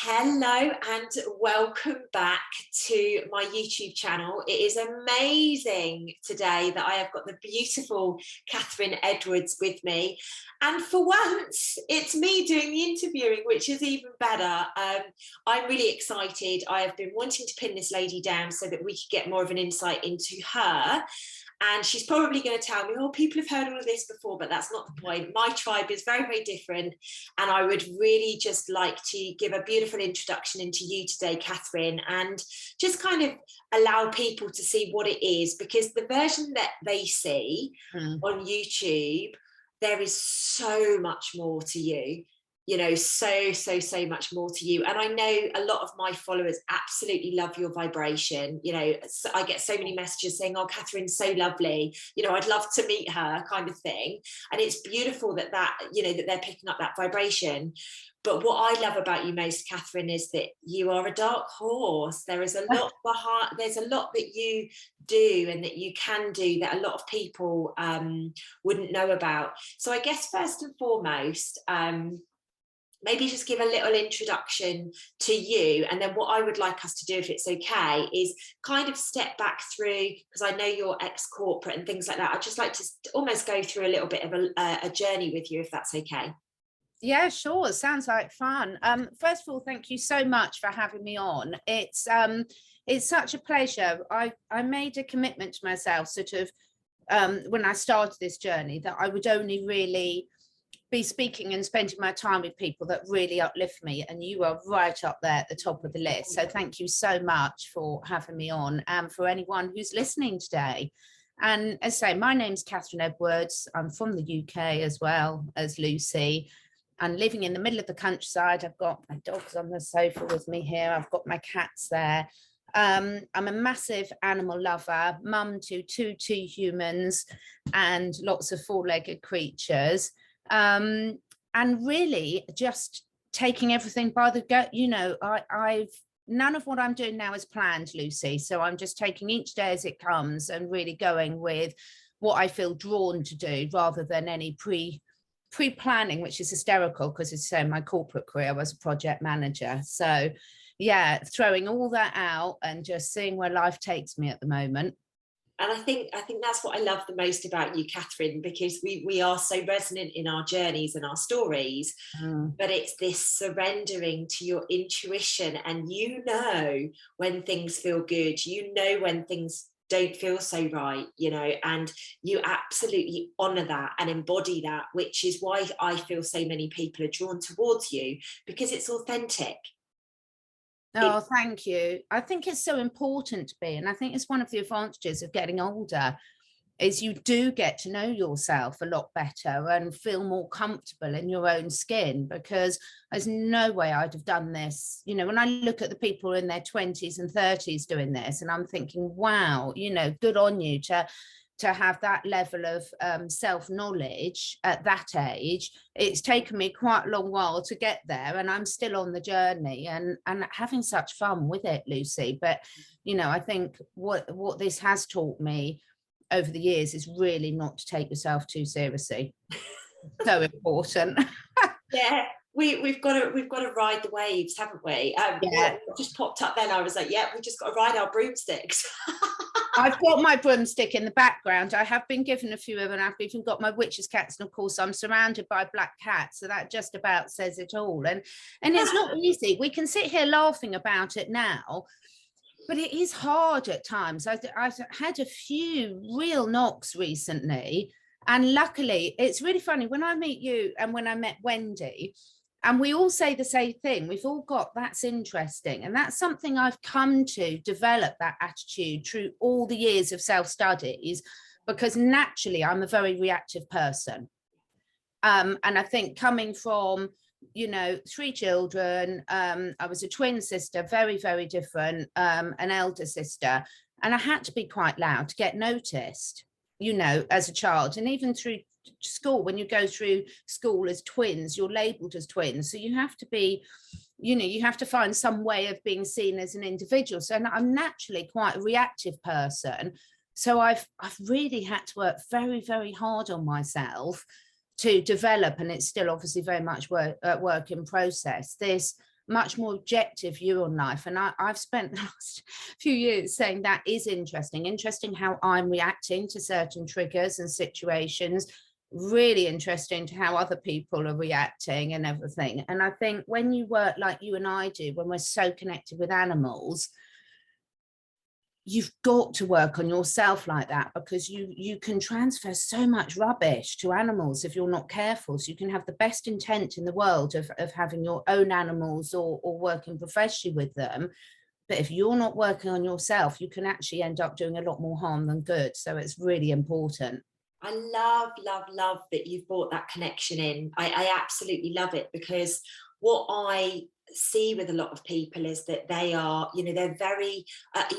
Hello and welcome back to my YouTube channel. It is amazing today that I have got the beautiful Catherine Edwards with me. And for once, it's me doing the interviewing, which is even better. I'm really excited. I have been wanting to pin this lady down so that we could get more of an insight into her. And she's probably going to tell me, oh, people have heard all of this before, but that's not the point. My tribe is very, very different. And I would really just like to give a beautiful introduction into you today, Catherine, and just kind of allow people to see what it is, because the version that they see on YouTube, there is so much more to you. You know, so much more to you. And I know a lot of my followers absolutely love your vibration. You know, so I get so many messages saying, oh, Catherine's so lovely, you know, I'd love to meet her, kind of thing. And it's beautiful that you know, that they're picking up that vibration. But what I love about you most, Catherine, is that you are a dark horse. There is a lot behind, there's a lot that you do and that you can do that a lot of people wouldn't know about. So I guess first and foremost, maybe just give a little introduction to you, and then what I would like us to do, if it's okay, is kind of step back through, because I know you're ex-corporate and things like that. I'd just like to almost go through a little bit of a journey with you, if that's okay. Yeah, sure. Sounds like fun. First of all, thank you so much for having me on. It's such a pleasure. I made a commitment to myself, sort of, when I started this journey, that I would only really be speaking and spending my time with people that really uplift me, and you are right up there at the top of the list. So thank you so much for having me on, and for anyone who's listening today. And as I say, my name's Catherine Edwards. I'm from the UK as well as Lucy, and living in the middle of the countryside. I've got my dogs on the sofa with me here. I've got my cats there. I'm a massive animal lover, mum to two humans and lots of four-legged creatures. And really just taking everything by the gut. You know, I've none of what I'm doing now is planned, Lucy. So I'm just taking each day as it comes and really going with what I feel drawn to do, rather than any pre-planning, which is hysterical, because it's my corporate career, I was a project manager. So yeah, throwing all that out and just seeing where life takes me at the moment. And I think that's what I love the most about you, Catherine, because we are so resonant in our journeys and our stories, but it's this surrendering to your intuition, and you know when things feel good, you know when things don't feel so right, you know, and you absolutely honor that and embody that, which is why I feel so many people are drawn towards you, because it's authentic. Oh, thank you. I think it's so important to be, and I think it's one of the advantages of getting older, is you do get to know yourself a lot better and feel more comfortable in your own skin, because there's no way I'd have done this. You know, when I look at the people in their 20s and 30s doing this, and I'm thinking, wow, you know, good on you to have that level of self-knowledge at that age. It's taken me quite a long while to get there, and I'm still on the journey and having such fun with it, Lucy. But, you know, I think what this has taught me over the years is really not to take yourself too seriously. So important. Yeah. We've got to ride the waves, haven't we? Yeah. What just popped up then, I was like, yeah, we just got to ride our broomsticks. I've got my broomstick in the background. I have been given a few of them. I've even got my witch's cats, and of course I'm surrounded by black cats, so that just about says it all. And it's not easy. We can sit here laughing about it now, but it is hard at times. I've had a few real knocks recently, and luckily it's really funny when I meet you and when I met Wendy, and we all say the same thing. We've all got, that's interesting. And that's something I've come to develop, that attitude, through all the years of self-studies, because naturally I'm a very reactive person. And I think coming from, you know, 3 children, I was a twin sister, very, very different, an elder sister, and I had to be quite loud to get noticed, you know, as a child. And even through school, when you go through school as twins, you're labeled as twins, so you have to be, you know, you have to find some way of being seen as an individual. So I'm naturally quite a reactive person, so I've really had to work very, very hard on myself to develop, and it's still obviously very much work in process, this much more objective view on life. And I've spent the last few years saying that is interesting how I'm reacting to certain triggers and situations, really interesting to how other people are reacting and everything. And I think when you work like you and I do, when we're so connected with animals, you've got to work on yourself like that, because you can transfer so much rubbish to animals if you're not careful. So you can have the best intent in the world of having your own animals or working professionally with them, but if you're not working on yourself, you can actually end up doing a lot more harm than good. So it's really important. I love that you've brought that connection in. I absolutely love it, because what I see with a lot of people is that they are, they're very,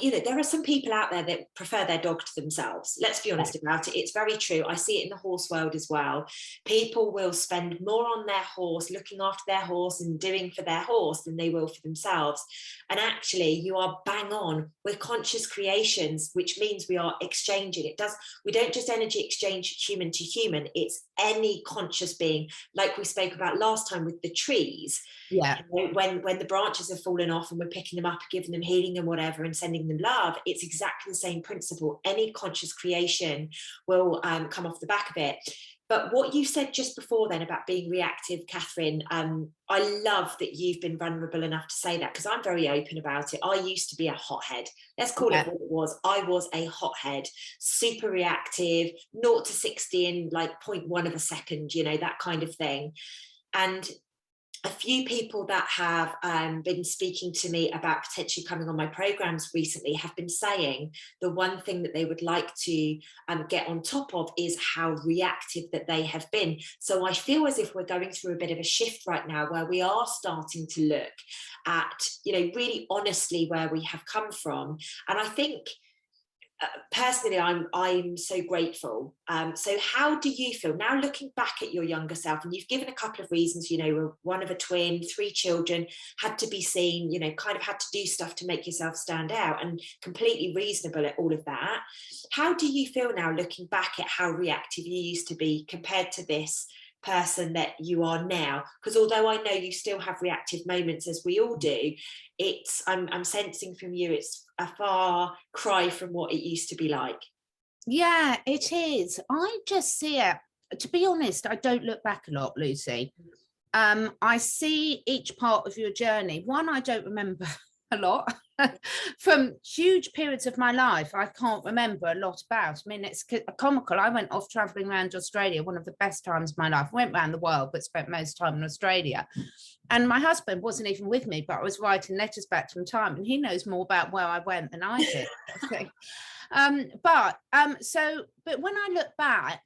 there are some people out there that prefer their dog to themselves. Let's be honest about it. It's very true. I see it in the horse world as well. People will spend more on their horse, looking after their horse and doing for their horse, than they will for themselves. And actually, you are bang on. We're conscious creations, which means we are exchanging. We don't just energy exchange human to human. It's any conscious being, like we spoke about last time with the trees. Yeah. When the branches have fallen off and we're picking them up, giving them healing and whatever, and sending them love, it's exactly the same principle. Any conscious creation will come off the back of it. But what you said just before then about being reactive, Catherine, I love that you've been vulnerable enough to say that, because I'm very open about it. I used to be a hothead. Let's call it what it was. I was a hothead, super reactive, 0 to 60 in like 0.1 of a second, that kind of thing. And a few people that have been speaking to me about potentially coming on my programs recently have been saying the one thing that they would like to get on top of is how reactive that they have been. So I feel as if we're going through a bit of a shift right now, where we are starting to look at, really honestly where we have come from. And I think personally, I'm so grateful. So how do you feel now looking back at your younger self? And you've given a couple of reasons, we're one of a twin, 3 children, had to be seen, kind of had to do stuff to make yourself stand out, and completely reasonable at all of that. How do you feel now looking back at how reactive you used to be compared to this person that you are now? Because although I know you still have reactive moments, as we all do, I'm sensing from you it's a far cry from what it used to be like. Yeah, it is. I just see it, to be honest, I don't look back a lot, Lucy. I see each part of your journey. One, I don't remember a lot from huge periods of my life. I can't remember a lot about. I mean, it's comical. I went off traveling around Australia, one of the best times of my life. I went around the world, but spent most time in Australia. And my husband wasn't even with me, but I was writing letters back to him time, and he knows more about where I went than I did. I think. But when I look back,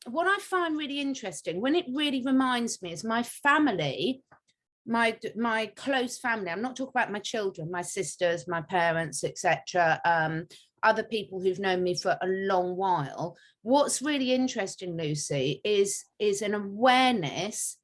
what I find really interesting, when it really reminds me, is my family, my close family. I'm not talking about my children, my sisters, my parents, etc. Other people who've known me for a long while. What's really interesting, Lucy, is an awareness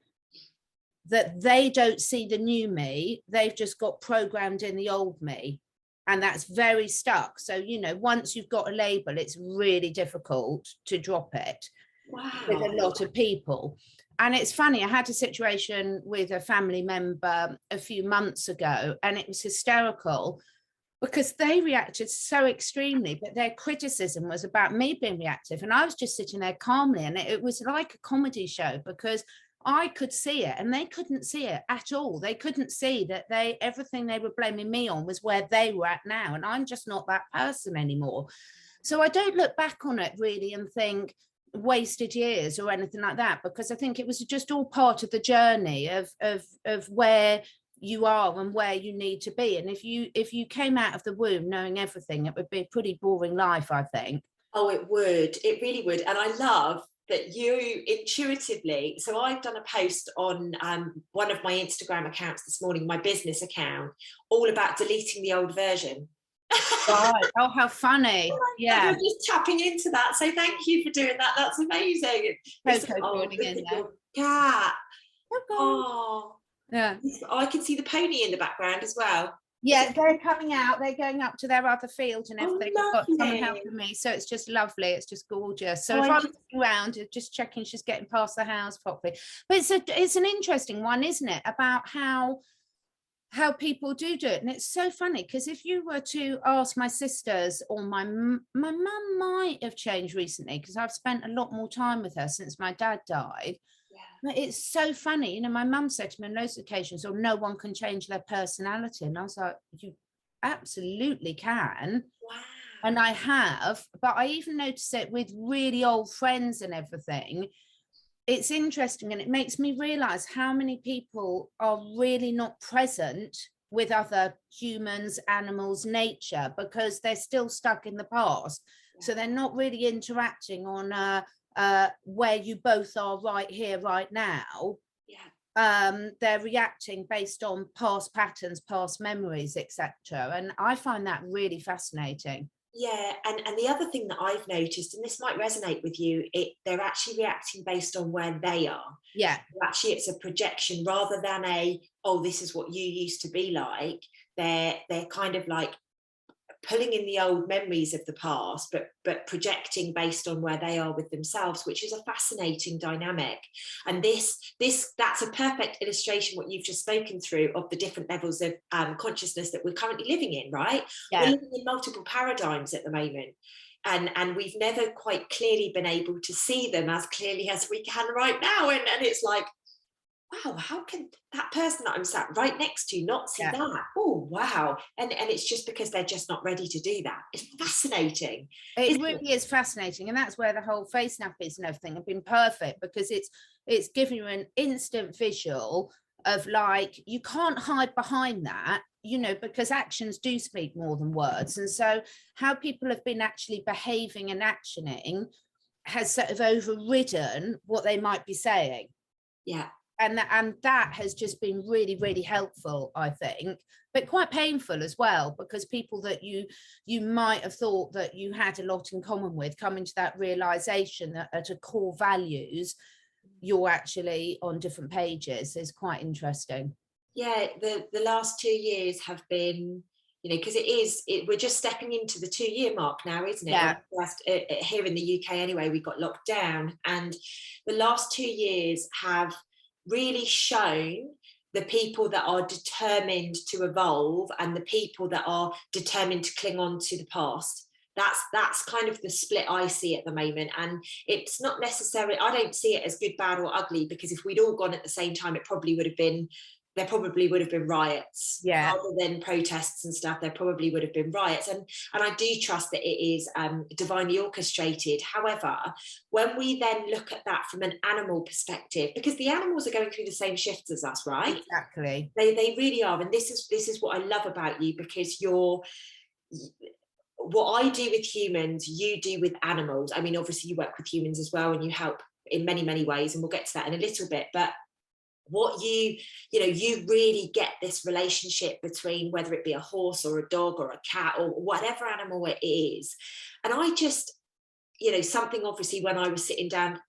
that they don't see the new me. They've just got programmed in the old me. And that's very stuck. So, once you've got a label, it's really difficult to drop it. Wow. With a lot of people. And it's funny, I had a situation with a family member a few months ago, and it was hysterical because they reacted so extremely, but their criticism was about me being reactive. And I was just sitting there calmly, and it was like a comedy show, because I could see it and they couldn't see it at all. They couldn't see that everything they were blaming me on was where they were at now. And I'm just not that person anymore. So I don't look back on it really and think wasted years or anything like that, because I think it was just all part of the journey of where you are and where you need to be. And if you came out of the womb knowing everything, it would be a pretty boring life, I think. Oh, it would. It really would. And I love that you intuitively, so I've done a post on one of my Instagram accounts this morning, my business account, all about deleting the old version. Right. Oh, how funny. Yeah. You're just tapping into that. So thank you for doing that. That's amazing. Joining in there. Cat. Oh, yeah. I can see the pony in the background as well. Yeah, they're coming out, they're going up to their other field and Oh, everything. I've got someone lovely. helping me, so it's just lovely, it's just gorgeous. So Oh, if I I'm around, just checking she's getting past the house properly. But it's an interesting one, isn't it, about how people do it. And it's so funny because if you were to ask my sisters, or my mum might have changed recently because I've spent a lot more time with her since my dad died. But it's so funny, you know, my mum said to me on those occasions, oh, no one can change their personality. And I was like, you absolutely can. Wow. And I have, but I even notice it with really old friends and everything. It's interesting, and it makes me realize how many people are really not present with other humans, animals, nature, because they're still stuck in the past. So they're not really interacting on where you both are right here, right now. They're reacting based on past patterns, past memories, etc. And I find that really fascinating. Yeah, and the other thing that I've noticed, and this might resonate with you, they're actually reacting based on where they are. Yeah. Actually, it's a projection rather than oh, this is what you used to be like. They're kind of like pulling in the old memories of the past, but projecting based on where they are with themselves, which is a fascinating dynamic. And that's a perfect illustration, what you've just spoken through, of the different levels of consciousness that we're currently living in, right? Yeah. We're living in multiple paradigms at the moment. And we've never quite clearly been able to see them as clearly as we can right now. And it's like, wow, how can that person that I'm sat right next to not see that? Oh, wow. And it's just because they're just not ready to do that. It's fascinating. It really is fascinating. And that's where the whole face nappies and everything have been perfect, because it's giving you an instant visual of, like, you can't hide behind that, you know, because actions do speak more than words. And so how people have been actually behaving and actioning has sort of overridden what they might be saying. Yeah. And that has just been really, really helpful, I think, but quite painful as well, because people that you might have thought that you had a lot in common with, coming to that realization that at a core values, you're actually on different pages, is quite interesting. Yeah, the last 2 years have been, you know, because we're just stepping into the 2-year mark now, isn't it? Yeah. Here in the UK anyway, we got locked down, and the last 2 years have really shown the people that are determined to evolve and the people that are determined to cling on to the past. That's kind of the split I see at the moment. And it's not necessarily, I don't see it as good, bad or ugly, because if we'd all gone at the same time, there probably would have been riots. Yeah. Rather than protests and stuff, there probably would have been riots. And I do trust that it is divinely orchestrated. However, when we then look at that from an animal perspective, because the animals are going through the same shifts as us, right? Exactly. They really are. And this is what I love about you, because what I do with humans, you do with animals. I mean, obviously you work with humans as well, and you help in many, many ways, and we'll get to that in a little bit. But what you really get this relationship between, whether it be a horse or a dog or a cat or whatever animal it is. And I just, you know, something, obviously, when I was sitting down,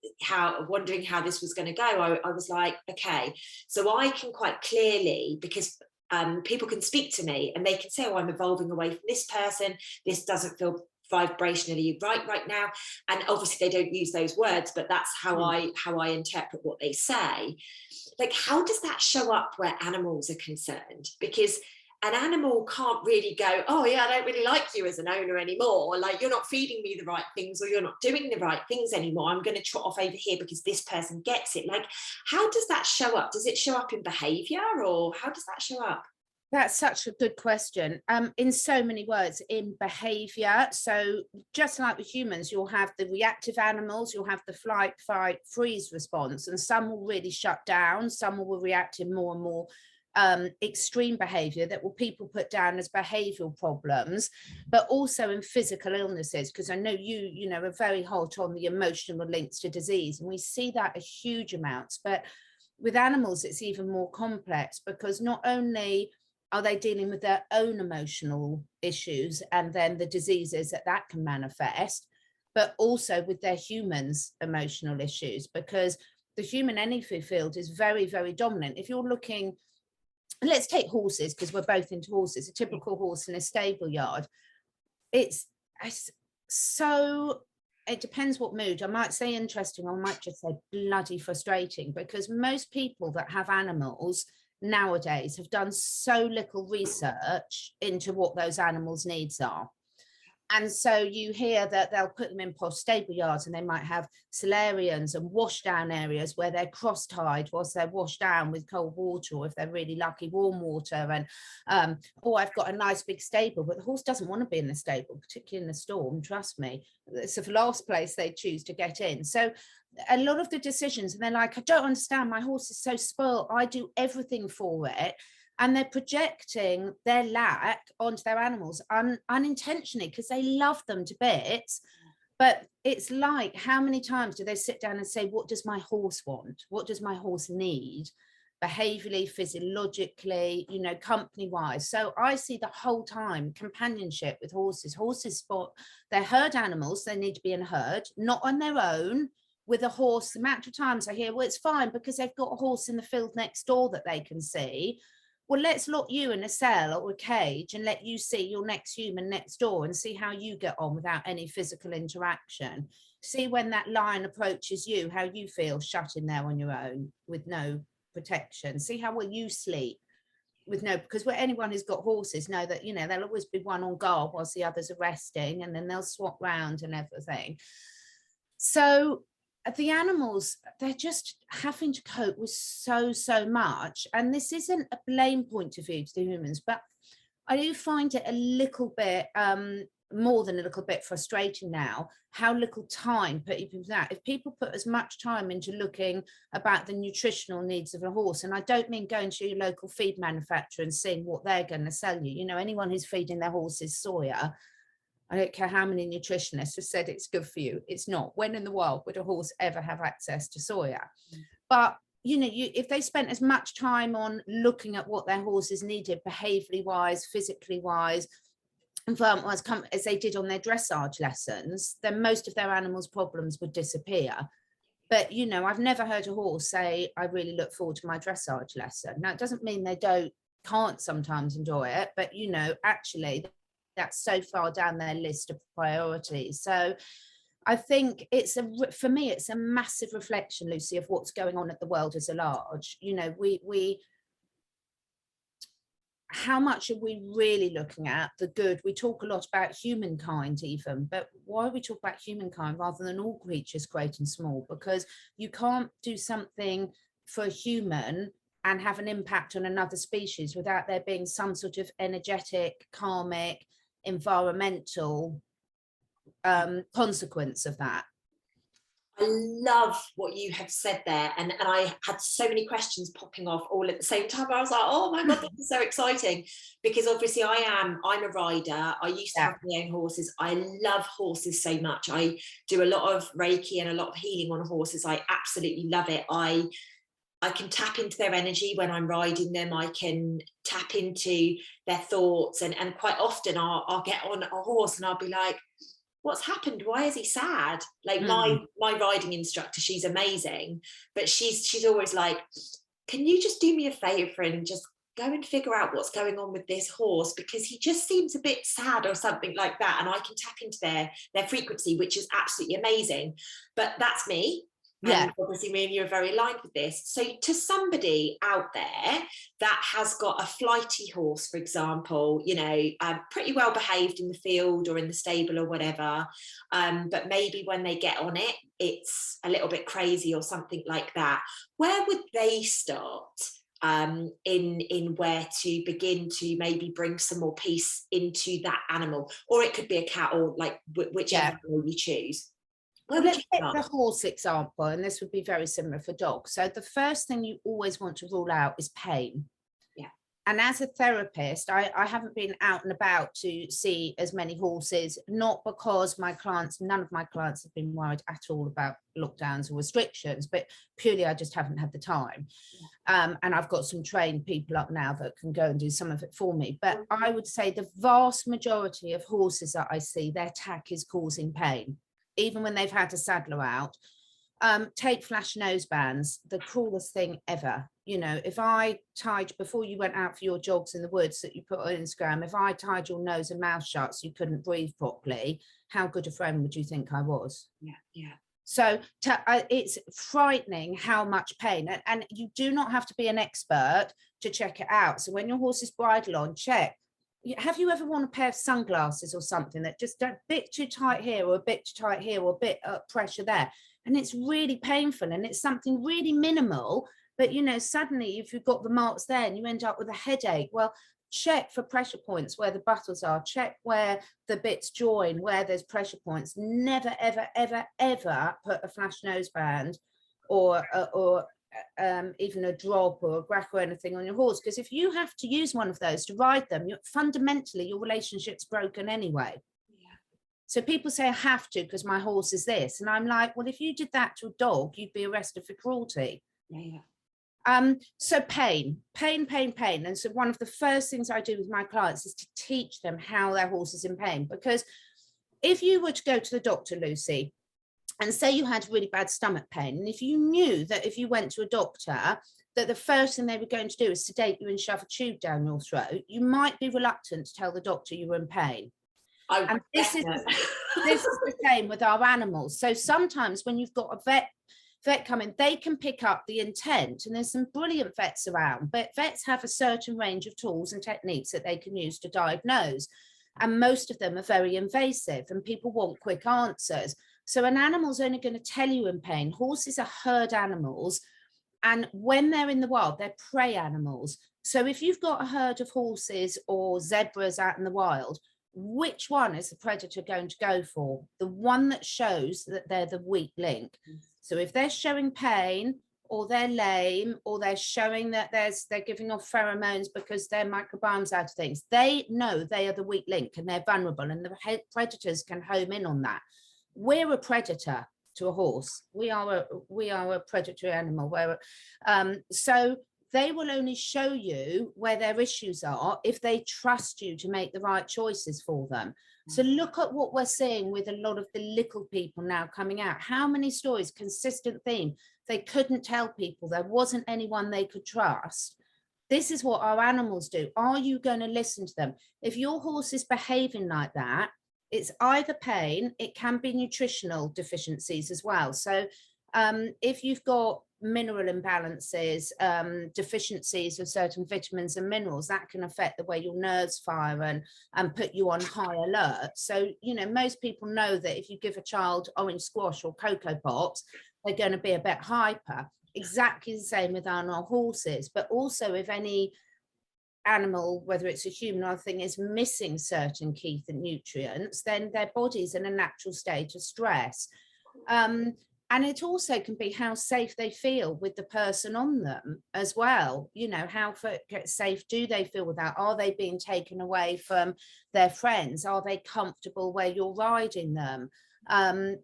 wondering how this was going to go, I was like, okay, so I can quite clearly, because people can speak to me and they can say, oh, I'm evolving away from this person, this doesn't feel vibrationally right now, and obviously they don't use those words, but that's how I interpret what they say. Like, how does that show up where animals are concerned? Because an animal can't really go, oh yeah, I don't really like you as an owner anymore, like, you're not feeding me the right things, or you're not doing the right things anymore, I'm going to trot off over here because this person gets it. Like, how does that show up? Does it show up in behavior, or how does that show up? That's such a good question. In so many words, in behavior. So just like with humans, you'll have the reactive animals, you'll have the flight, fight, freeze response, and some will really shut down, some will react in more and more extreme behavior that will people put down as behavioral problems, but also in physical illnesses, because I know you know are very hot on the emotional links to disease, and we see that a huge amounts. But with animals, it's even more complex, because not only are they dealing with their own emotional issues and then the diseases that can manifest, but also with their humans' emotional issues, because the human energy field is very, very dominant. If you're looking let's take horses, because we're both into horses. A typical horse in a stable yard, it's so, it depends what mood. I might say interesting, or I might just say bloody frustrating, because most people that have animals nowadays have done so little research into what those animals' needs are. And so you hear that they'll put them in posh stable yards, and they might have solarians and wash down areas where they're cross tied whilst they're washed down with cold water, or if they're really lucky, warm water. And oh, I've got a nice big stable, but the horse doesn't want to be in the stable, particularly in the storm. Trust me, it's the last place they choose to get in. So a lot of the decisions, and they're like, I don't understand, my horse is so spoiled, I do everything for it. And they're projecting their lack onto their animals unintentionally, because they love them to bits. But it's like, how many times do they sit down and say, what does my horse want? What does my horse need? Behaviorally, physiologically, you know, company wise. So I see the whole time companionship with horses. Horses spot, they're herd animals. They need to be in a herd, not on their own. With a horse, the amount of times I hear, well, it's fine because they've got a horse in the field next door that they can see. Well, let's lock you in a cell or a cage and let you see your next human next door and see how you get on without any physical interaction. See when that lion approaches you, how you feel shut in there on your own with no protection. See how well you sleep with no, because anyone who's got horses know that, you know, there'll always be one on guard whilst the others are resting, and then they'll swap round and everything. So the animals, they're just having to cope with so much. And this isn't a blame point of view to the humans, but I do find it a little bit more than a little bit frustrating now, how little time people that. If people put as much time into looking about the nutritional needs of a horse, and I don't mean going to your local feed manufacturer and seeing what they're going to sell you, you know, anyone who's feeding their horses soya, I don't care how many nutritionists have said it's good for you. It's not. When in the world would a horse ever have access to soya? But, you know, if they spent as much time on looking at what their horses needed, behaviourally wise, physically wise, environment wise, as they did on their dressage lessons, then most of their animals' problems would disappear. But, you know, I've never heard a horse say, I really look forward to my dressage lesson. Now, it doesn't mean they can't sometimes enjoy it, but, you know, actually, that's so far down their list of priorities. So I think for me, it's a massive reflection, Lucy, of what's going on at the world as a large. You know, how much are we really looking at the good? We talk a lot about humankind even, but why we talk about humankind rather than all creatures, great and small? Because you can't do something for a human and have an impact on another species without there being some sort of energetic, karmic, environmental consequence of that. I love what you have said there, and I had so many questions popping off all at the same time. I was like, oh my god, this is so exciting, because obviously I'm a rider. I used to have my own horses. I love horses so much. I do a lot of Reiki and a lot of healing on horses. I absolutely love it. I can tap into their energy when I'm riding them. I can tap into their thoughts, and quite often I'll get on a horse and I'll be like, what's happened? Why is he sad? Like my riding instructor, she's amazing, but she's always like, can you just do me a favor and just go and figure out what's going on with this horse, because he just seems a bit sad or something like that. And I can tap into their frequency, which is absolutely amazing. But that's me. Yeah. And obviously me and you are very aligned with this. So to somebody out there that has got a flighty horse, for example, you know, pretty well behaved in the field or in the stable or whatever, but maybe when they get on it, it's a little bit crazy or something like that, where would they start in where to begin to maybe bring some more peace into that animal? Or it could be a cat, or like whichever animal you choose. Well, let's take the horse example, and this would be very similar for dogs. So the first thing you always want to rule out is pain. Yeah. And as a therapist, I haven't been out and about to see as many horses, not because none of my clients have been worried at all about lockdowns or restrictions, but purely I just haven't had the time. Yeah. And I've got some trained people up now that can go and do some of it for me. But I would say the vast majority of horses that I see, their tack is causing pain, even when they've had a saddler out. Take flash nosebands, the coolest thing ever. You know, if I tied, before you went out for your jogs in the woods that you put on Instagram, if I tied your nose and mouth shut so you couldn't breathe properly, how good a friend would you think I was? Yeah, yeah. So it's frightening how much pain, and you do not have to be an expert to check it out. So when your horse is bridle on, check. Have you ever worn a pair of sunglasses or something that just a bit too tight here or a bit too tight here or a bit of pressure there? And it's really painful, and it's something really minimal, but you know, suddenly if you've got the marks there and you end up with a headache, well, check for pressure points where the buttons are, check where the bits join, where there's pressure points. Never, ever, ever, ever put a flash noseband or even a drop or a grack or anything on your horse, because if you have to use one of those to ride them, fundamentally your relationship's broken anyway. So people say I have to because my horse is this. And I'm like, well, if you did that to a dog, you'd be arrested for cruelty. So pain. And so one of the first things I do with my clients is to teach them how their horse is in pain. Because if you were to go to the doctor, Lucy, and say you had really bad stomach pain, and if you knew that if you went to a doctor, that the first thing they were going to do is sedate you and shove a tube down your throat, you might be reluctant to tell the doctor you were in pain. And this is the same with our animals. So sometimes when you've got a vet come in, they can pick up the intent, and there's some brilliant vets around, but vets have a certain range of tools and techniques that they can use to diagnose, and most of them are very invasive and people want quick answers. So an animal's only going to tell you in pain. Horses are herd animals, and when they're in the wild, they're prey animals. So if you've got a herd of horses or zebras out in the wild, which one is the predator going to go for? The one that shows that they're the weak link. So if they're showing pain, or they're lame, or they're showing that they're giving off pheromones because their microbiome's out of things, they know they are the weak link and they're vulnerable, and the predators can home in on that. We're a predator to a horse. We are a predatory animal. So they will only show you where their issues are if they trust you to make the right choices for them. So look at what we're seeing with a lot of the little people now coming out. How many stories, consistent theme, they couldn't tell people, there wasn't anyone they could trust. This is what our animals do. Are you going to listen to them? If your horse is behaving like that, it's either pain, it can be nutritional deficiencies as well. So if you've got mineral imbalances, deficiencies of certain vitamins and minerals, that can affect the way your nerves fire and put you on high alert. So, you know, most people know that if you give a child orange squash or Cocoa Pops, they're going to be a bit hyper. Exactly the same with our horses. But also if any animal, whether it's a human or other thing, is missing certain key nutrients, then their body's in a natural state of stress. And it also can be how safe they feel with the person on them as well. You know, how safe do they feel with that? Are they being taken away from their friends? Are they comfortable where you're riding them?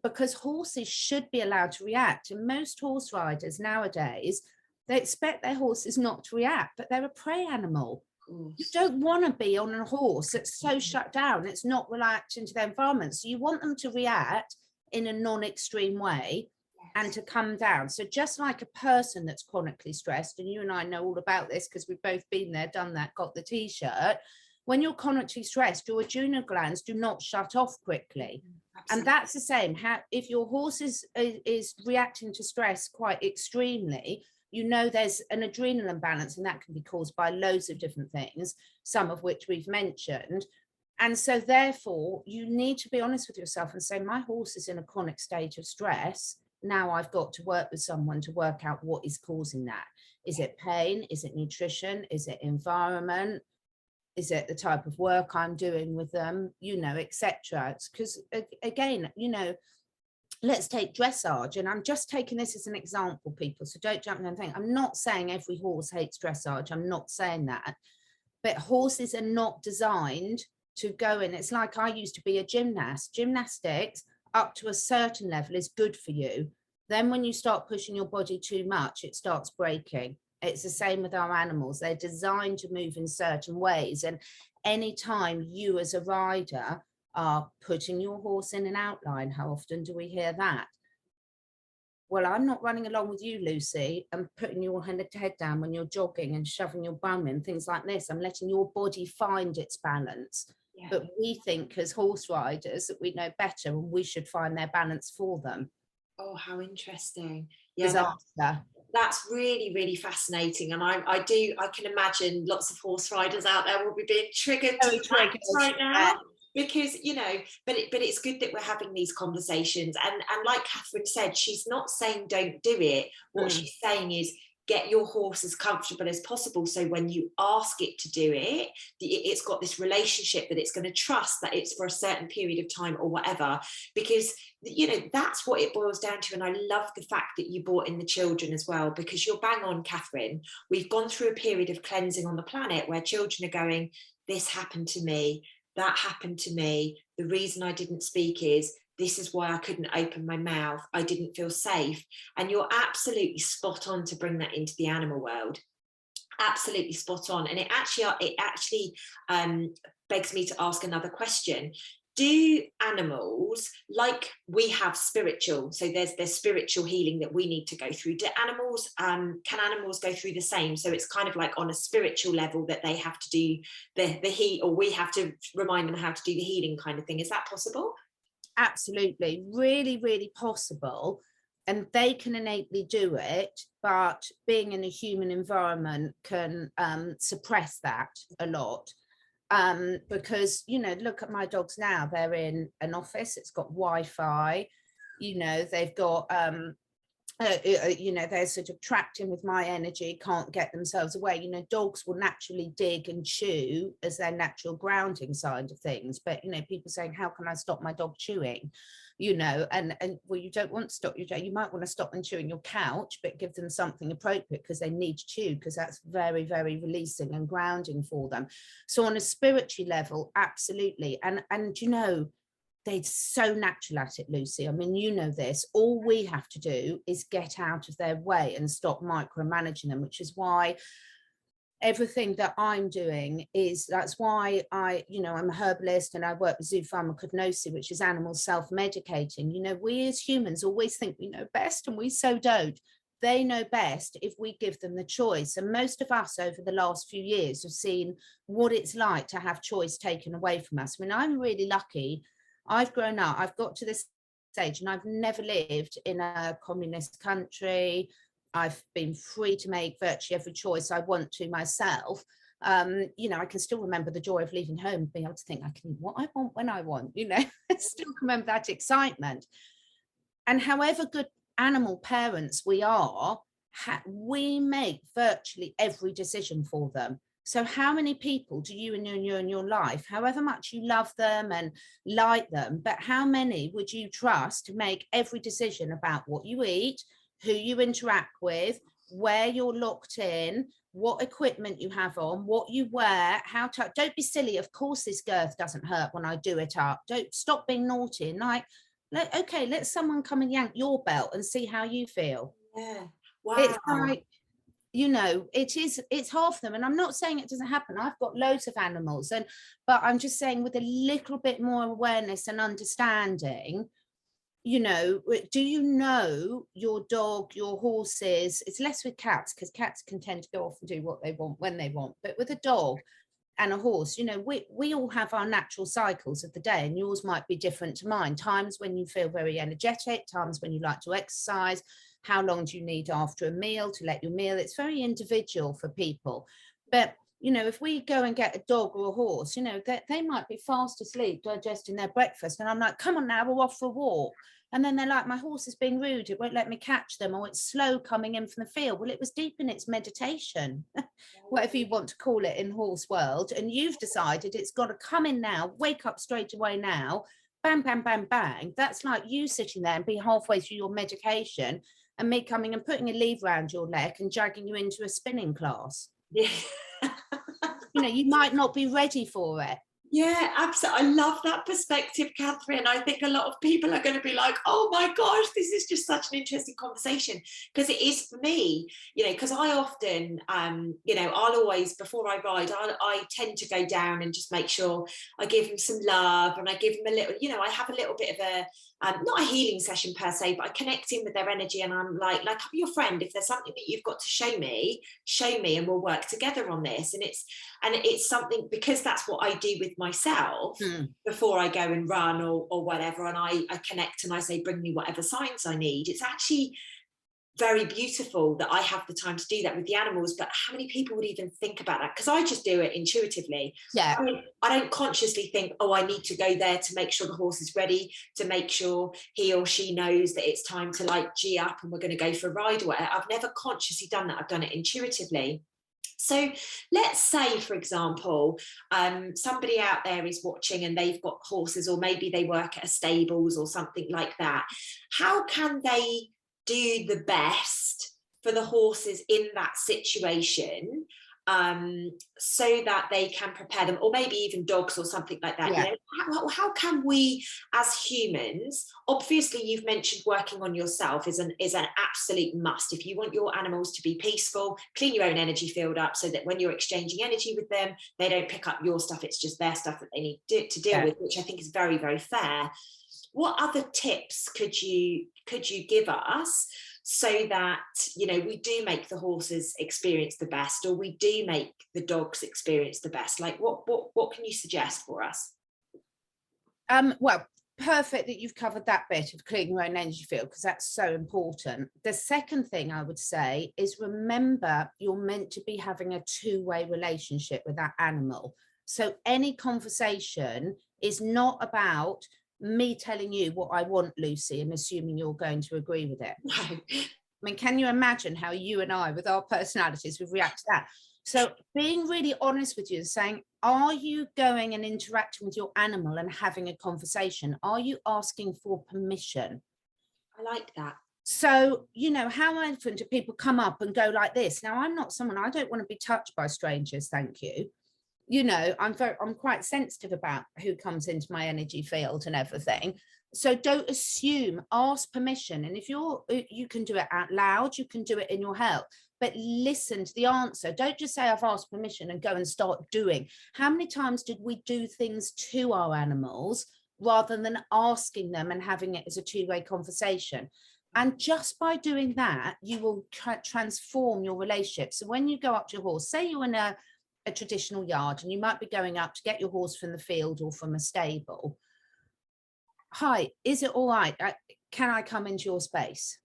Because horses should be allowed to react. And most horse riders nowadays, they expect their horses not to react, but they're a prey animal. You don't want to be on a horse that's so shut down, it's not relaxed into their environment. So you want them to react in a non-extreme way and to come down. So just like a person that's chronically stressed, and you and I know all about this because we've both been there, done that, got the t-shirt. When you're chronically stressed, your adrenal glands do not shut off quickly. Absolutely. And that's the same. If your horse is reacting to stress quite extremely, you know there's an adrenal imbalance, and that can be caused by loads of different things, some of which we've mentioned. And so therefore, you need to be honest with yourself and say, my horse is in a chronic state of stress. Now I've got to work with someone to work out what is causing that. Is it pain? Is it nutrition? Is it environment? Is it the type of work I'm doing with them? You know, etc. Because again, you know, let's take dressage, and I'm just taking this as an example, people, so don't jump in and think. I'm not saying every horse hates dressage. I'm not saying that. But horses are not designed to go in. It's like I used to be a gymnast. Gymnastics up to a certain level is good for you. Then when you start pushing your body too much, it starts breaking. It's the same with our animals. They're designed to move in certain ways. And anytime you as a rider are putting your horse in an outline, how often do we hear that? well, I'm not running along with you, Lucy, and putting your head down when you're jogging and shoving your bum in, things like this. I'm letting your body find its balance. Yeah. But we think as horse riders that we know better and we should find their balance for them. Oh, how interesting. Yeah, Disaster. that's really, really fascinating. And I can imagine lots of horse riders out there will be being triggered to the max right now. Because, you know, but it's good that we're having these conversations. And like Catherine said, she's not saying don't do it. What she's saying is get your horse as comfortable as possible. So when you ask it to do it, it's got this relationship that it's going to trust that it's for a certain period of time or whatever. Because, you know, that's what it boils down to. And I love the fact that you brought in the children as well, because you're bang on, Catherine. We've gone through a period of cleansing on the planet where children are going, this happened to me, that happened to me. The reason I didn't speak is this is why I couldn't open my mouth. I didn't feel safe. And you're absolutely spot on to bring that into the animal world. Absolutely spot on. And it actually begs me to ask another question. Do animals, like we have spiritual, so there's spiritual healing that we need to go through. Do animals, can animals go through the same? So it's kind of like on a spiritual level that they have to do the heat, or we have to remind them how to do the healing kind of thing. Is that possible? Absolutely, really, really possible. And they can innately do it, but being in a human environment can suppress that a lot. Because, you know, look at my dogs now, they're in an office, it's got Wi-Fi, you know, they've got you know, they're sort of trapped in with my energy, can't get themselves away. You know, dogs will naturally dig and chew as their natural grounding side of things. But, you know, people saying, how can I stop my dog chewing? You know, and well, you don't want to stop your dog. You might want to stop them chewing your couch, but give them something appropriate because they need to chew, because that's very, very releasing and grounding for them. So on a spiritual level, absolutely. And you know, they're so natural at it, Lucy. I mean, you know this. All we have to do is get out of their way and stop micromanaging them, which is why everything that I'm doing that's why you know, I'm a herbalist and I work with zoopharmacognosis, which is animals self-medicating. You know, we as humans always think we know best, and we so don't. They know best if we give them the choice. And most of us over the last few years have seen what it's like to have choice taken away from us. I mean, I'm really lucky. I've grown up, I've got to this stage, and I've never lived in a communist country. I've been free to make virtually every choice I want to myself. You know, I can still remember the joy of leaving home, being able to think I can eat what I want when I want, you know, I still remember that excitement. And however good animal parents we are, we make virtually every decision for them. So how many people do you in your life, however much you love them and like them, but how many would you trust to make every decision about what you eat, who you interact with, where you're locked in, what equipment you have on, what you wear, how to, don't be silly. Of course, this girth doesn't hurt when I do it up. Don't stop being naughty. And like, okay, let someone come and yank your belt and see how you feel. Yeah. Wow. It's like, you know, it's half them. And I'm not saying it doesn't happen. I've got loads of animals, but I'm just saying with a little bit more awareness and understanding, you know, do you know your dog, your horses? It's less with cats, because cats can tend to go off and do what they want when they want. But with a dog and a horse, you know, we all have our natural cycles of the day, and yours might be different to mine. Times when you feel very energetic, times when you like to exercise. How long do you need after a meal to let your meal? It's very individual for people. But, you know, if we go and get a dog or a horse, you know, they might be fast asleep digesting their breakfast. And I'm like, come on now, we're off for a walk. And then they're like, my horse is being rude, it won't let me catch them, or it's slow coming in from the field. Well, it was deep in its meditation, whatever you want to call it in horse world. And you've decided it's got to come in now, wake up straight away now, bang, bang, bang, bang. That's like you sitting there and be halfway through your medication and me coming and putting a lead around your leg and dragging you into a spinning class. Yeah. You know, you might not be ready for it. Yeah, absolutely. I love that perspective, Catherine. I think a lot of people are going to be like, oh my gosh, this is just such an interesting conversation, because it is for me, you know, because I often, you know, I'll always, before I ride, I tend to go down and just make sure I give them some love, and I give them a little, you know, I have a little bit of not a healing session per se, but I connect in with their energy, and I'm like I'm your friend. If there's something that you've got to show me, and we'll work together on this. And it's something, because that's what I do with myself before I go and run or whatever, and I connect and I say, bring me whatever signs I need. It's actually very beautiful that I have the time to do that with the animals. But how many people would even think about that? Because I just do it intuitively. Yeah. I don't consciously think, oh, I need to go there to make sure the horse is ready, to make sure he or she knows that it's time to like G up and we're going to go for a ride or whatever. I've never consciously done that. I've done it intuitively. So let's say, for example, somebody out there is watching and they've got horses, or maybe they work at a stables or something like that. How can they do the best for the horses in that situation, so that they can prepare them, or maybe even dogs or something like that? Yeah. You know, how can we as humans, obviously you've mentioned working on yourself is an absolute must. If you want your animals to be peaceful, clean your own energy field up, so that when you're exchanging energy with them, they don't pick up your stuff, it's just their stuff that they need to deal with, which I think is very, very fair. What other tips could you give us, so that, you know, we do make the horses experience the best, or we do make the dogs experience the best? Like what can you suggest for us? Well, perfect that you've covered that bit of clearing your own energy field, because that's so important. The second thing I would say is, remember, you're meant to be having a two-way relationship with that animal. So any conversation is not about me telling you what I want, Lucy, and assuming you're going to agree with it. No. I mean, can you imagine how you and I, with our personalities, would react to that? So being really honest with you and saying, are you going and interacting with your animal and having a conversation? Are you asking for permission? I like that. So, you know, how often do people come up and go like this? Now, I'm not someone, I don't want to be touched by strangers, thank you. You know, I'm quite sensitive about who comes into my energy field and everything. So don't assume, ask permission. And if you can do it out loud, you can do it in your head, but listen to the answer. Don't just say, I've asked permission, and go and start doing. How many times did we do things to our animals rather than asking them and having it as a two-way conversation? And just by doing that, you will transform your relationship. So when you go up to your horse, say you're in a traditional yard and you might be going up to get your horse from the field or from a stable. Hi, is it all right? Can I come into your space?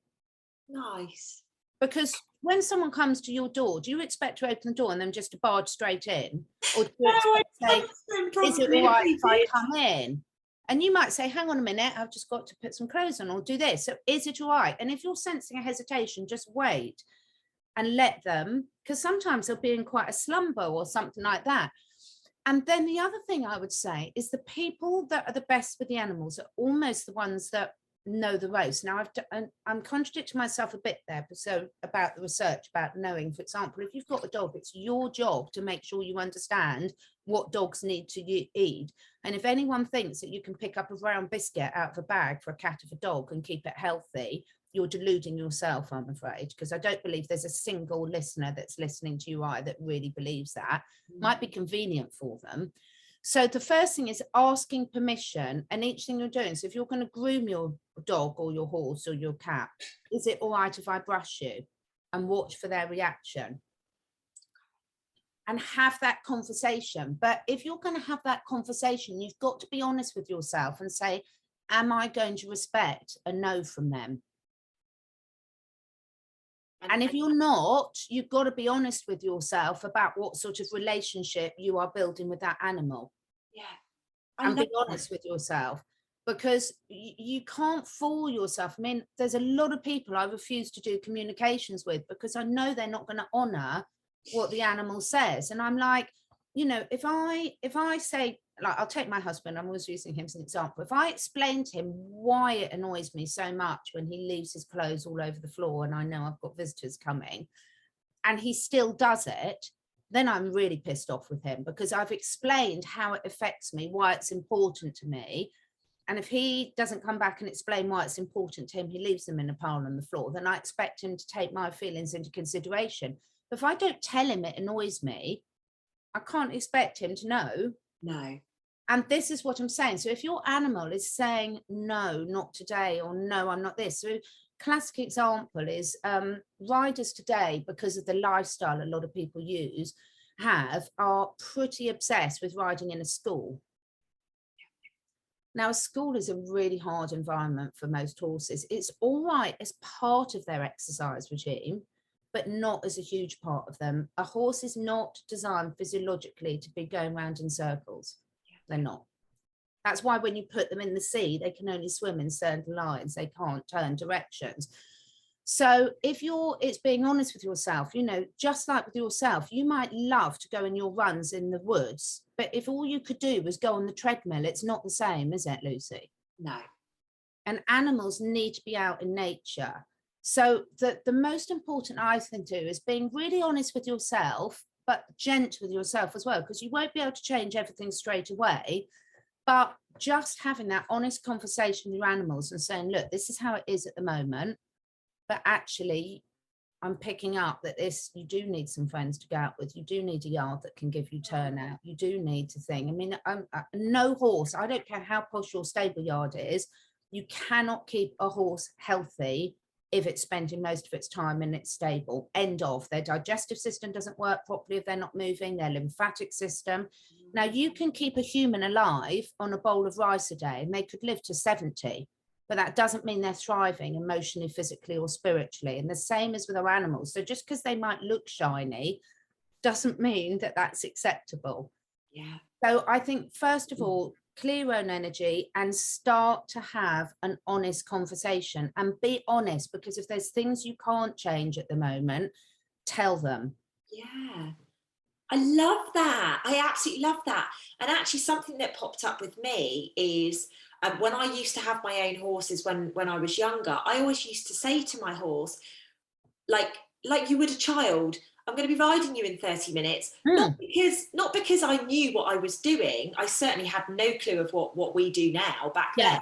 Nice. Because when someone comes to your door, do you expect to open the door and then just to barge straight in? Or do you expect to say, is it all right if I come in? And you might say, hang on a minute, I've just got to put some clothes on or do this. So is it all right? And if you're sensing a hesitation, just wait and let them, because sometimes they'll be in quite a slumber or something like that. And then the other thing I would say is, the people that are the best with the animals are almost the ones that know the most. Now, I'm contradicting myself a bit there, so about the research about knowing, for example, if you've got a dog, it's your job to make sure you understand what dogs need to eat. And if anyone thinks that you can pick up a brown biscuit out of a bag for a cat or a dog and keep it healthy, you're deluding yourself, I'm afraid, because I don't believe there's a single listener that's listening to you that really believes that. Might be convenient for them. So the first thing is asking permission, and each thing you're doing. So if you're going to groom your dog or your horse or your cat, is it all right if I brush you? And watch for their reaction. And have that conversation. But if you're going to have that conversation, you've got to be honest with yourself and say, am I going to respect a no from them? And if you're not, you've got to be honest with yourself about what sort of relationship you are building with that animal. Yeah. And be honest with yourself, because you can't fool yourself. I mean, there's a lot of people I refuse to do communications with because I know they're not going to honor what the animal says. And I'm like, you know, if I say, like, I'll take my husband, I'm always using him as an example. If I explain to him why it annoys me so much when he leaves his clothes all over the floor and I know I've got visitors coming, and he still does it, then I'm really pissed off with him, because I've explained how it affects me, why it's important to me. And if he doesn't come back and explain why it's important to him, he leaves them in a pile on the floor, then I expect him to take my feelings into consideration. But if I don't tell him it annoys me, I can't expect him to know. No. And this is what I'm saying. So if your animal is saying, no, not today, or no, I'm not this. So classic example is riders today, because of the lifestyle a lot of people are pretty obsessed with riding in a school. Now, a school is a really hard environment for most horses. It's all right as part of their exercise regime, but not as a huge part of them. A horse is not designed physiologically to be going around in circles. They're not. That's why when you put them in the sea, they can only swim in certain lines. They can't turn directions. So if it's being honest with yourself, you know, just like with yourself, you might love to go in your runs in the woods, but if all you could do was go on the treadmill, it's not the same, is it, Lucy? No. And animals need to be out in nature. So the most important I think to do is being really honest with yourself, but gentle with yourself as well, because you won't be able to change everything straight away. But just having that honest conversation with your animals and saying, look, this is how it is at the moment. But actually, I'm picking up that you do need some friends to go out with. You do need a yard that can give you turnout. You do need to think. I mean, no horse, I don't care how posh your stable yard is, you cannot keep a horse healthy if it's spending most of its time in its stable. End of. Their digestive system doesn't work properly if they're not moving, their lymphatic system. Now, you can keep a human alive on a bowl of rice a day, and they could live to 70. But that doesn't mean they're thriving emotionally, physically, or spiritually. And the same is with our animals. So just because they might look shiny doesn't mean that that's acceptable. Yeah. So I think, first of all, clear your own energy and start to have an honest conversation, and be honest, because if there's things you can't change at the moment, tell them. Yeah. I love that. I absolutely love that. And actually, something that popped up with me is when I used to have my own horses when I was younger, I always used to say to my horse, like you would a child, I'm going to be riding you in 30 minutes. Not because I knew what I was doing. I certainly had no clue of what we do now back then.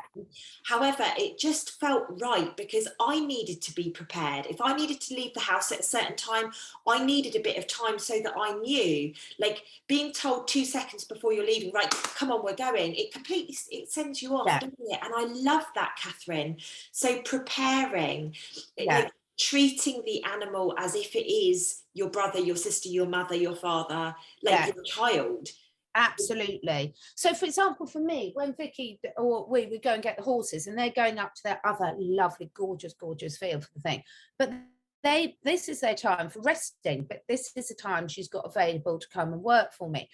However, it just felt right because I needed to be prepared. If I needed to leave the house at a certain time, I needed a bit of time so that I knew, like being told 2 seconds before you're leaving, right, come on, we're going. It sends you off, doesn't it? And I love that, Catherine. So preparing, like, treating the animal as if it is your brother, your sister, your mother, your father, like your child. Absolutely. So for example, for me, when Vicky or we go and get the horses, and they're going up to their other lovely, gorgeous field for the thing, but this is their time for resting, but this is the time she's got available to come and work for me.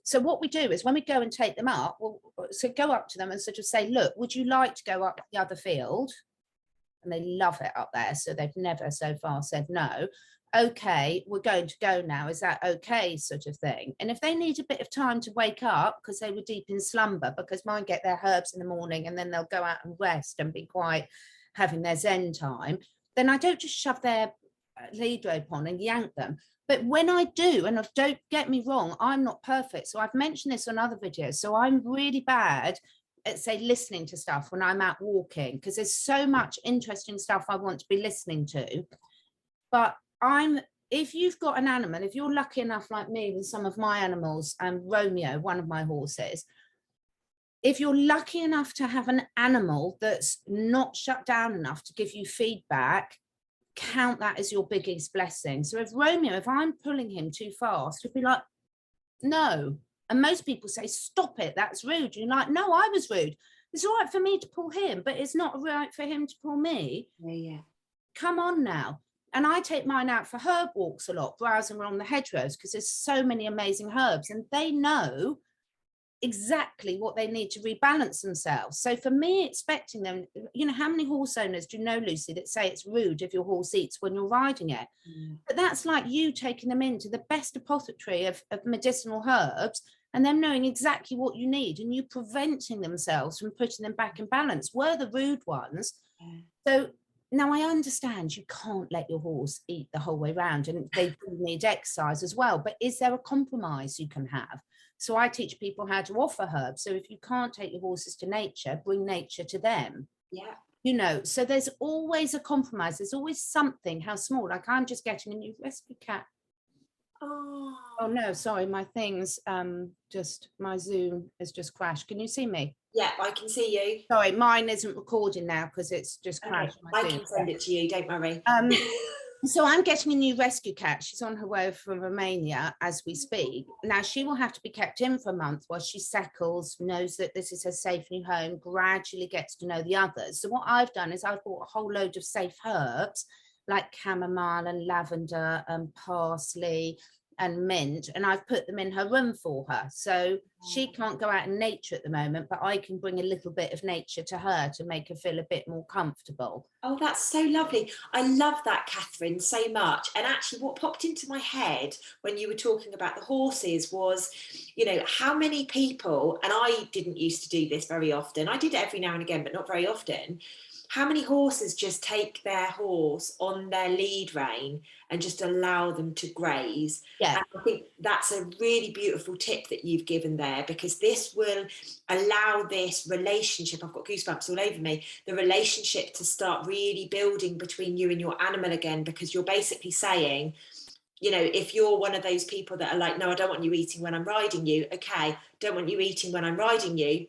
So what we do is when we go and take them up, so go up to them and sort of say, look, would you like to go up the other field? And they love it up there, so they've never so far said no. Okay, we're going to go now, is that okay, sort of thing. And if they need a bit of time to wake up because they were deep in slumber, because mine get their herbs in the morning and then they'll go out and rest and be quite having their zen time, then I don't just shove their lead rope on and yank them. But when I do, and don't get me wrong, I'm not perfect, so I've mentioned this on other videos, so I'm really bad at, say, listening to stuff when I'm out walking, because there's so much interesting stuff I want to be listening to. But if you've got an animal, if you're lucky enough like me with some of my animals, and Romeo, one of my horses, if you're lucky enough to have an animal that's not shut down enough to give you feedback, count that as your biggest blessing. So if I'm pulling him too fast, he'll be like, no. And most people say, stop it, that's rude. You're like, no, I was rude. It's all right for me to pull him, but it's not right for him to pull me. Yeah. Come on now. And I take mine out for herb walks a lot, browsing along the hedgerows, because there's so many amazing herbs, and they know exactly what they need to rebalance themselves. So for me, expecting them, you know, how many horse owners do you know, Lucy, that say it's rude if your horse eats when you're riding it? But that's like you taking them into the best apothecary of medicinal herbs, and them knowing exactly what you need, and you preventing themselves from putting them back in balance. We're the rude ones. So now I understand you can't let your horse eat the whole way around, and they do need exercise as well, but is there a compromise you can have? So I teach people how to offer herbs. So if you can't take your horses to nature, bring nature to them. Yeah. You know, so there's always a compromise. There's always something, how small, like I'm just getting a new rescue cat. Oh, Oh no, sorry, my things, just my Zoom has just crashed. Can you see me? yeah, I can see you. Sorry, mine isn't recording now because it's just Okay, crashed my I Zoom. can send it to you, don't worry. So I'm getting a new rescue cat. She's on her way from Romania as we speak. Now she will have to be kept in for a month while she settles, knows that this is her safe new home, gradually gets to know the others. So what I've done is I've bought a whole load of safe herbs like chamomile and lavender and parsley and mint, and I've put them in her room for her. So she can't go out in nature at the moment, but I can bring a little bit of nature to her to make her feel a bit more comfortable. Oh, that's so lovely. I love that, Catherine, so much. And actually, what popped into my head when you were talking about the horses was, you know, how many people, and I didn't used to do this very often, I did it every now and again, but not very often. How many horses just take their horse on their lead rein and just allow them to graze? Yeah. And I think that's a really beautiful tip that you've given there, because this will allow this relationship, I've got goosebumps all over me, the relationship to start really building between you and your animal again, because you're basically saying, you know, if you're one of those people that are like, no, I don't want you eating when I'm riding you. Okay, don't want you eating when I'm riding you,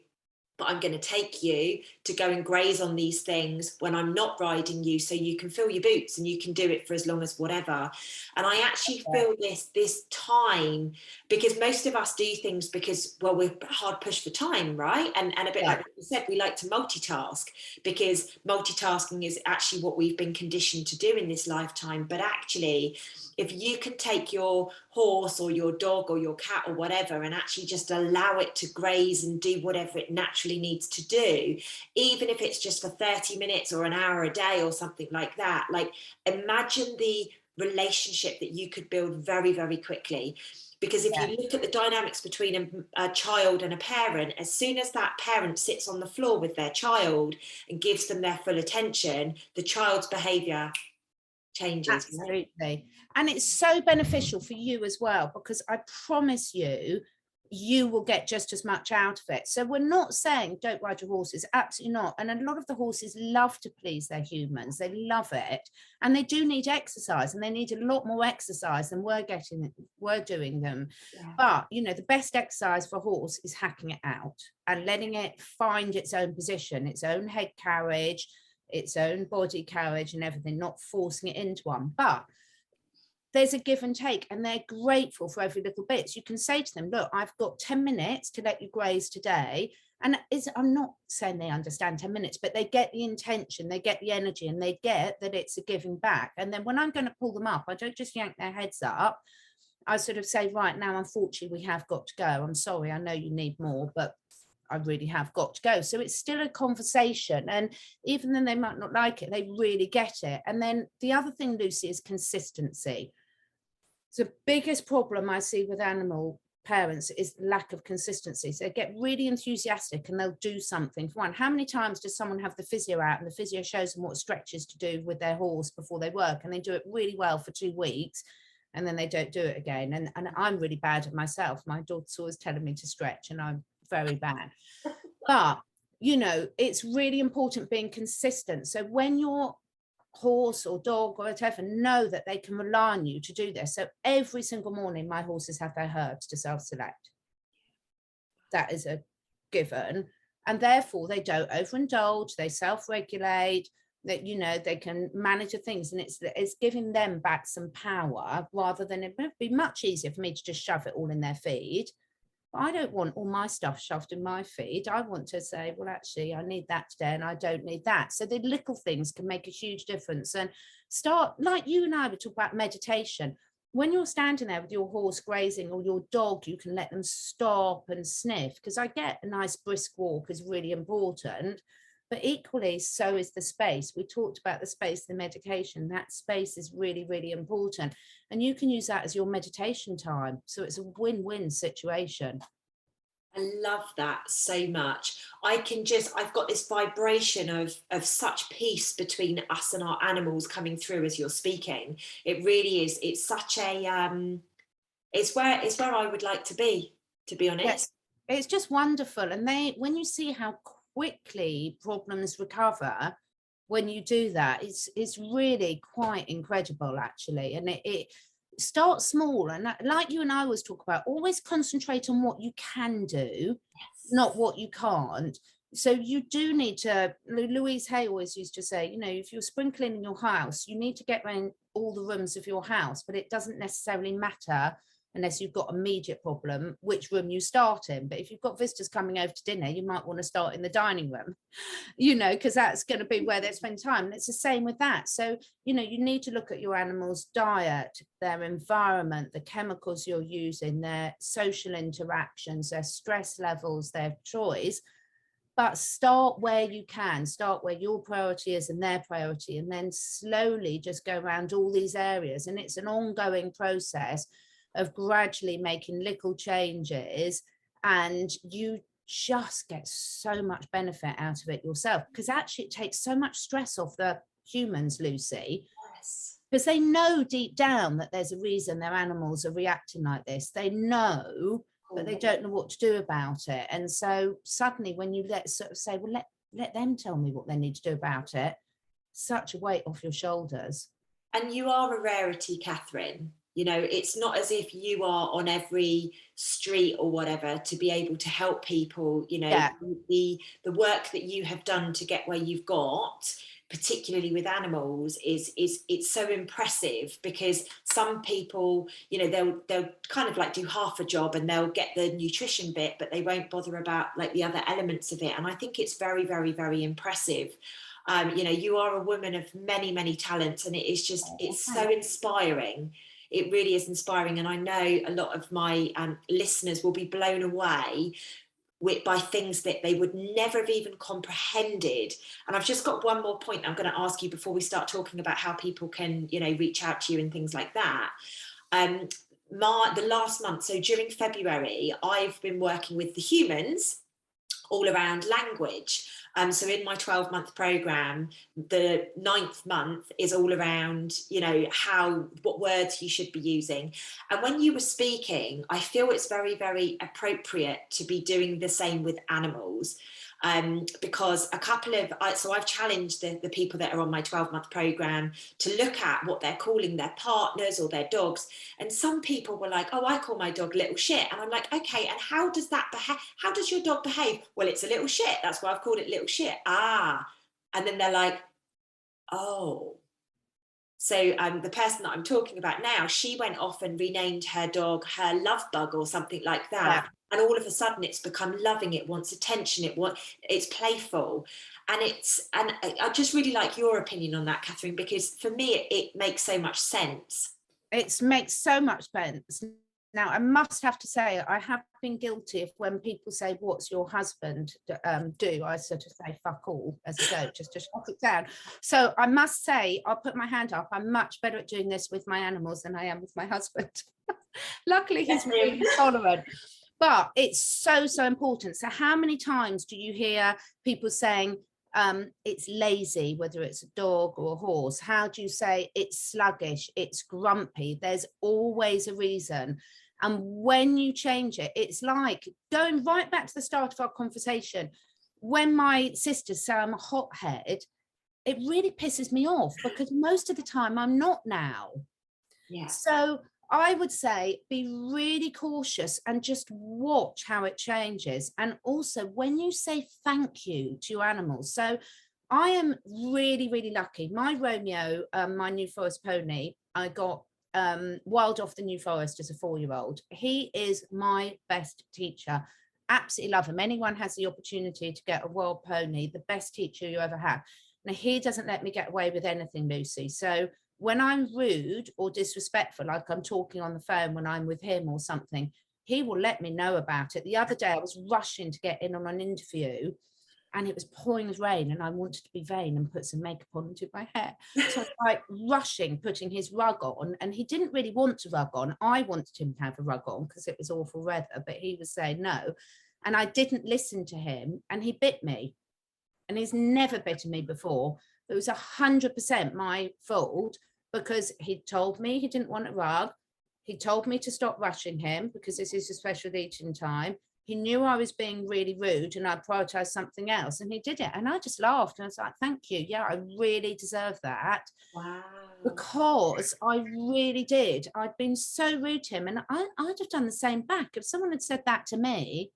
but I'm going to take you to go and graze on these things when I'm not riding you, so you can fill your boots and you can do it for as long as whatever. And I actually feel this time, because most of us do things because, well, we're hard pushed for time, right? And a bit like what you said, we like to multitask, because multitasking is actually what we've been conditioned to do in this lifetime. But actually, if you can take your horse or your dog or your cat or whatever and actually just allow it to graze and do whatever it naturally needs to do, even if it's just for 30 minutes or an hour a day or something like that, like imagine the relationship that you could build very, very quickly. Because if you look at the dynamics between a child and a parent, as soon as that parent sits on the floor with their child and gives them their full attention, the child's behavior changes. Absolutely. Right? And it's so beneficial for you as well, because I promise you, you will get just as much out of it. So we're not saying don't ride your horses, absolutely not. And a lot of the horses love to please their humans. They love it. And they do need exercise, and they need a lot more exercise than we're doing them. Yeah. But, you know, the best exercise for a horse is hacking it out and letting it find its own position, its own head carriage, its own body carriage and everything, not forcing it into one. But there's a give and take, and they're grateful for every little bit. So you can say to them, look, I've got 10 minutes to let you graze today. And I'm not saying they understand 10 minutes, but they get the intention, they get the energy, and they get that it's a giving back. And then when I'm going to pull them up, I don't just yank their heads up. I sort of say, right now, unfortunately, we have got to go. I'm sorry, I know you need more, but I really have got to go. So it's still a conversation, and even then they might not like it, they really get it. And then the other thing, Lucy, is consistency. The biggest problem I see with animal parents is lack of consistency. So they get really enthusiastic and they'll do something. For one, how many times does someone have the physio out and the physio shows them what stretches to do with their horse before they work, and they do it really well for 2 weeks, and then they don't do it again? And I'm really bad at myself. My daughter's always telling me to stretch, and I'm very bad. But, you know, it's really important being consistent. So when your horse or dog or whatever know that they can rely on you to do this. So every single morning, my horses have their herbs to self-select. That is a given. And therefore, they don't overindulge, they self-regulate, that, you know, they can manage the things, and it's giving them back some power, rather than it would be much easier for me to just shove it all in their feed. I don't want all my stuff shoved in my feed. I want to say, well, actually, I need that today and I don't need that. So the little things can make a huge difference. And start, like you and I were talking about meditation. When you're standing there with your horse grazing or your dog, you can let them stop and sniff, because I get a nice brisk walk is really important. But equally, so is the space. We talked about the space, the medication. That space is really, really important. And you can use that as your meditation time. So it's a win-win situation. I love that so much. I've got this vibration of such peace between us and our animals coming through as you're speaking. It really is. It's such a, it's where I would like to be honest. Yes, it's just wonderful. And when you see how quickly problems recover when you do that, it's really quite incredible, actually. And it start small, and like you and I always talk about, always concentrate on what you can do, not what you can't. So you do need to, Louise Hay always used to say, you know, if you're sprinkling in your house, you need to get around all the rooms of your house, but it doesn't necessarily matter unless you've got immediate problem which room you start in. But if you've got visitors coming over to dinner, you might want to start in the dining room, you know, because that's going to be where they spend time. And it's the same with that. So, you know, you need to look at your animal's diet, their environment, the chemicals you're using, their social interactions, their stress levels, their choice. But start where you can, start where your priority is and their priority, and then slowly just go around all these areas. And it's an ongoing process of gradually making little changes, and you just get so much benefit out of it yourself, because actually it takes so much stress off the humans, Lucy. Yes. Because they know deep down that there's a reason their animals are reacting like this. They know, but they don't know what to do about it. And so suddenly when you sort of say, well, let them tell me what they need to do about it, such a weight off your shoulders. And you are a rarity, Catherine. You know, it's not as if you are on every street or whatever to be able to help people. You know, Yeah. the work that you have done to get where you've got, particularly with animals, is it's so impressive, because some people, you know, they'll kind of like do half a job and they'll get the nutrition bit, but they won't bother about like the other elements of it. And I think it's very, very, very impressive. You know, you are a woman of many, many talents, and it is just, it's so inspiring. It really is inspiring. And I know a lot of my listeners will be blown away by things that they would never have even comprehended. And I've just got one more point I'm going to ask you before we start talking about how people can, you know, reach out to you and things like that. The last month, so during February, I've been working with the humans all around language. So in my 12-month program, the 9th month is all around, you know, what words you should be using. And when you were speaking, I feel it's very, very appropriate to be doing the same with animals. Because I've challenged the people that are on my 12-month program to look at what they're calling their partners or their dogs. And some people were like, oh, I call my dog little shit. And I'm like, okay, and how does that behave? How does your dog behave? Well, it's a little shit. That's why I've called it little shit. Ah. And then they're like, oh. So the person that I'm talking about now, she went off and renamed her dog her love bug or something like that. Yeah. And all of a sudden it's become loving, it wants attention, it's playful. And I just really like your opinion on that, Catherine, because for me it makes so much sense. It makes so much sense. Now, I must have to say, I have been guilty of when people say, what's your husband do? I sort of say, fuck all, as a joke, just to shut it down. So I must say, I'll put my hand up, I'm much better at doing this with my animals than I am with my husband. Luckily, he's really tolerant. But it's so, so important. So how many times do you hear people saying, it's lazy, whether it's a dog or a horse? How do you say it's sluggish, it's grumpy? There's always a reason. And when you change it, it's like going right back to the start of our conversation. When my sisters say I'm a hothead, it really pisses me off, because most of the time I'm not now. Yeah. So I would say be really cautious and just watch how it changes. And also when you say thank you to your animals. So I am really, really lucky. My Romeo, my New Forest pony, I got wild off the New Forest as a 4-year-old. He is my best teacher. Absolutely love him. Anyone has the opportunity to get a wild pony, the best teacher you ever have. Now, he doesn't let me get away with anything, Lucy. So when I'm rude or disrespectful, like I'm talking on the phone when I'm with him or something, he will let me know about it. The other day I was rushing to get in on an interview and it was pouring with rain and I wanted to be vain and put some makeup on and do my hair. So I was like rushing, putting his rug on, and he didn't really want to rug on. I wanted him to have a rug on because it was awful weather, but he was saying no. And I didn't listen to him and he bit me. And he's never bitten me before. It was 100% my fault, because he told me he didn't want a rug. He told me to stop rushing him because this is a special eating time. he knew I was being really rude and I prioritized something else, and he did it. And I just laughed and I was like, thank you. Yeah, I really deserve that. Wow. Because I really did. I'd been so rude to him, and I'd have done the same back. If someone had said that to me,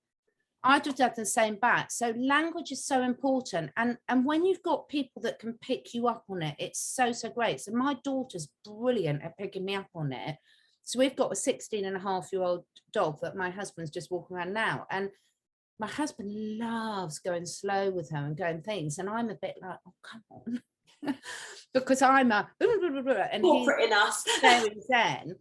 I'd have done the same back. So language is so important. And when you've got people that can pick you up on it, it's so, so great. So my daughter's brilliant at picking me up on it. So we've got a 16-and-a-half-year-old dog that my husband's just walking around now. And my husband loves going slow with her and going things. And I'm a bit like, oh, come on. Because I'm a and he's Corporate in us. very zen.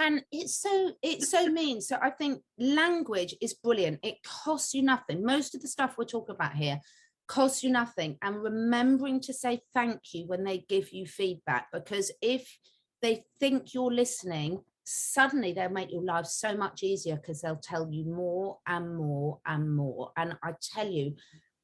And it's so mean. So I think language is brilliant. It costs you nothing. Most of the stuff we're talking about here costs you nothing. And remembering to say thank you when they give you feedback, because if they think you're listening, suddenly they'll make your life so much easier, because they'll tell you more and more and more. And I tell you,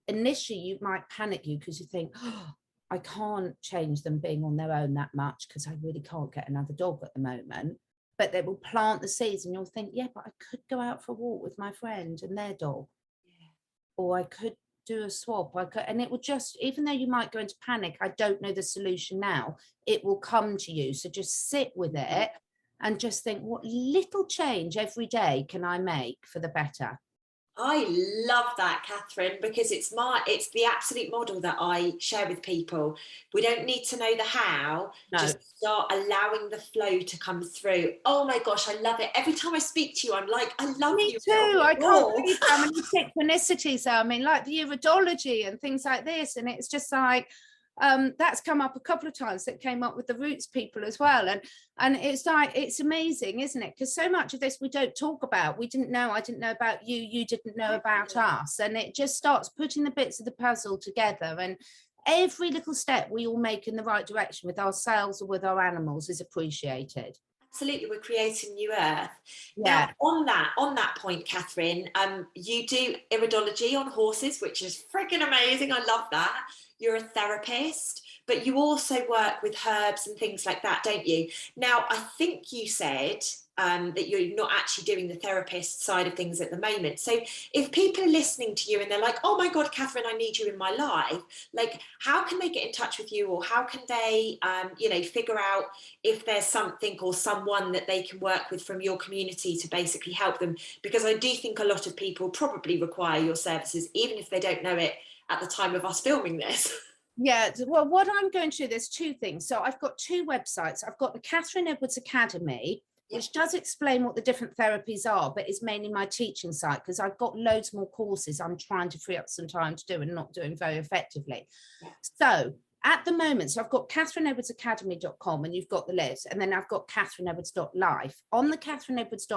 initially you might panic you because you think, oh, I can't change them being on their own that much because I really can't get another dog at the moment. But they will plant the seeds and you'll think, yeah, but I could go out for a walk with my friend and their dog. Yeah. Or I could do a swap. And it will just, even though you might go into panic, I don't know the solution now, it will come to you. So just sit with it and just think, what little change every day can I make for the better? I love that, Catherine, because it's the absolute model that I share with people. We don't need to know the how, just start allowing the flow to come through. Oh my gosh, I love it. Every time I speak to you, I'm like, I love you. Me too. I can't believe how many synchronicities are. I mean, like the iridology and things like this. And it's just like, that's come up a couple of times. That came up with the roots people as well, and it's like, it's amazing, isn't it? Because so much of this we don't talk about. I didn't know about you, you didn't know about us, and it just starts putting the bits of the puzzle together. And every little step we all make in the right direction with ourselves or with our animals is appreciated. Absolutely, we're creating new earth. Yeah. Now, on that point, Catherine, you do iridology on horses, which is freaking amazing. I love that. You're a therapist, but you also work with herbs and things like that, don't you? Now, I think you said that you're not actually doing the therapist side of things at the moment. So if people are listening to you and they're like, oh my God, Catherine, I need you in my life, like, how can they get in touch with you, or how can they, figure out if there's something or someone that they can work with from your community to basically help them? Because I do think a lot of people probably require your services, even if they don't know it at the time of us filming this. Yeah, well, what I'm going to do, there's two things. So I've got two websites. I've got the Catherine Edwards Academy, which does explain what the different therapies are, but is mainly my teaching site, because I've got loads more courses I'm trying to free up some time to do and not doing very effectively. Yeah. So at the moment, so I've got catherineedwardsacademy.com, and you've got the list, and then I've got catherineedwards.life. On the Catherine Edwards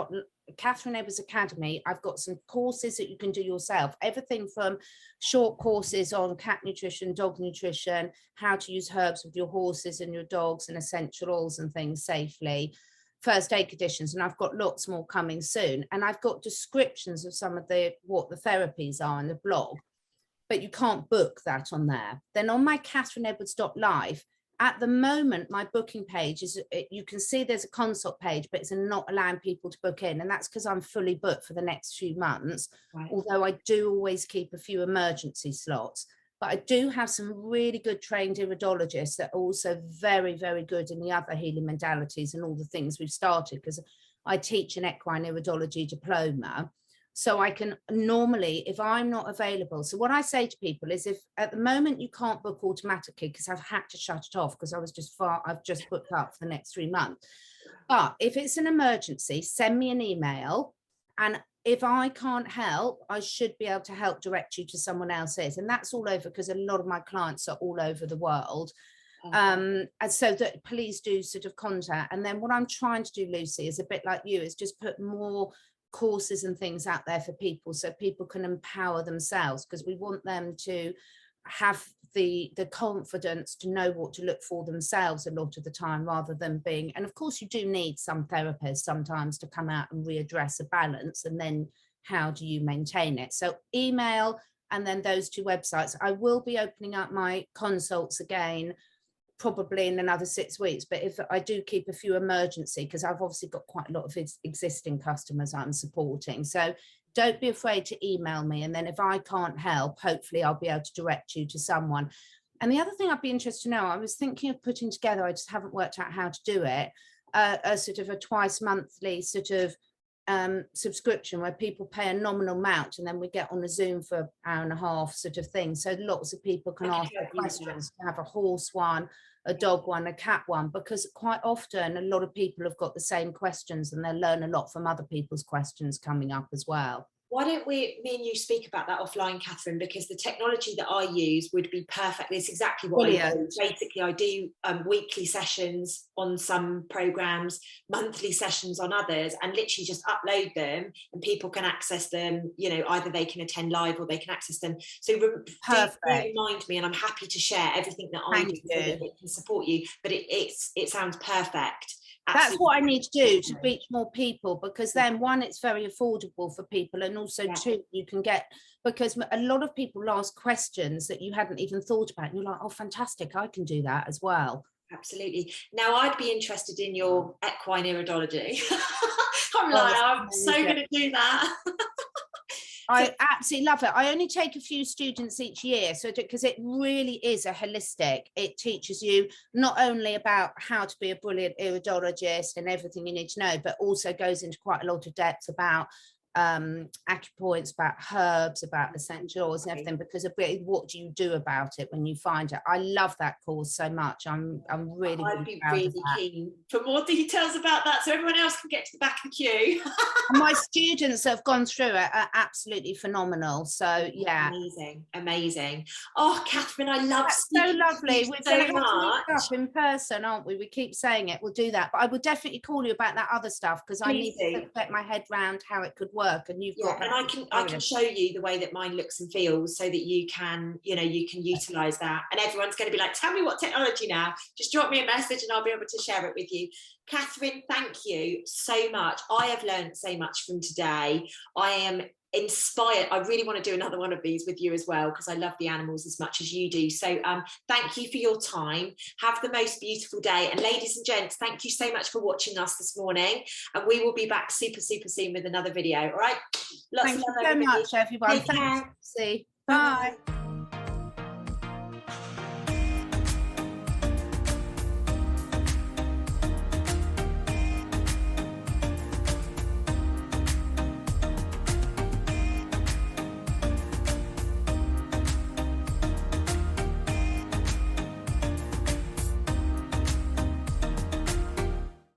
Academy, I've got some courses that you can do yourself, everything from short courses on cat nutrition, dog nutrition, how to use herbs with your horses and your dogs, and essential oils and things safely, first aid conditions, and I've got lots more coming soon. And I've got descriptions of some of what the therapies are in the blog, but you can't book that on there. Then on my catherineedwards.life, at the moment, my booking page is, you can see there's a consult page, but it's not allowing people to book in. And that's because I'm fully booked for the next few months, right. Although I do always keep a few emergency slots. But I do have some really good trained iridologists that are also very, very good in the other healing modalities and all the things we've started, because I teach an equine iridology diploma. So I can normally, if I'm not available, so what I say to people is, if at the moment you can't book automatically, because I've had to shut it off because I've just booked up for the next 3 months. But if it's an emergency, send me an email, and if I can't help, I should be able to help direct you to someone else's. And that's all over, because a lot of my clients are all over the world. And so that please do sort of contact. And then what I'm trying to do, Lucy, is a bit like you, is just put more courses and things out there for people, so people can empower themselves, because we want them to have the confidence to know what to look for themselves a lot of the time, rather than being, and of course you do need some therapists sometimes to come out and readdress a balance, and then how do you maintain it? So email, and then those two websites. I will be opening up my consults again probably in another 6 weeks, but if I do keep a few emergency, because I've obviously got quite a lot of existing customers I'm supporting, so don't be afraid to email me. And then if I can't help, hopefully I'll be able to direct you to someone. And the other thing I'd be interested to know, I was thinking of putting together, I just haven't worked out how to do it, a sort of a twice monthly sort of subscription where people pay a nominal amount and then we get on a Zoom for an hour and a half sort of thing. So lots of people can ask their questions, to have a horse one, a dog one, a cat one, because quite often a lot of people have got the same questions and they'll learn a lot from other people's questions coming up as well. Why don't me and you speak about that offline, Catherine, because the technology that I use would be perfect. It's exactly what I do. Basically, I do weekly sessions on some programs, monthly sessions on others, and literally just upload them and people can access them. You know, either they can attend live or they can access them. So do remind me, and I'm happy to share everything that I do so that it can support you. But it sounds perfect. Absolutely. That's what I need to do to reach more people, because then one, it's very affordable for people, and also two, you can get, because a lot of people ask questions that you hadn't even thought about and you're like, oh fantastic, I can do that as well. Absolutely. Now I'd be interested in your equine iridology. I'm so going to do that. I absolutely love it. I only take a few students each year, so because it really is a holistic. It teaches you not only about how to be a brilliant iridologist and everything you need to know, but also goes into quite a lot of depth about acupoints, about herbs, about essential oils and everything, because of what do you do about it when you find it. I love that course so much. I'm really, I'd be really keen for more details about that so everyone else can get to the back of the queue. My students that have gone through it are absolutely phenomenal. So yeah, amazing. Oh, Catherine, I love so lovely. We're going to have to meet up in person, aren't we? We keep saying it. We'll do that, but I would definitely call you about that other stuff, because I need to get my head around how it could work. And you've got, and I can show you the way that mine looks and feels, so that you can utilize that. And everyone's going to be like, tell me what technology now. Just drop me a message and I'll be able to share it with you. Catherine, thank you so much. I have learned so much from today. I am inspired. I really want to do another one of these with you as well, because I love the animals as much as you do. So thank you for your time. Have the most beautiful day. And ladies and gents, thank you so much for watching us this morning. And we will be back super soon with another video. All right. Thank you so much, everyone. Thanks. See. Bye.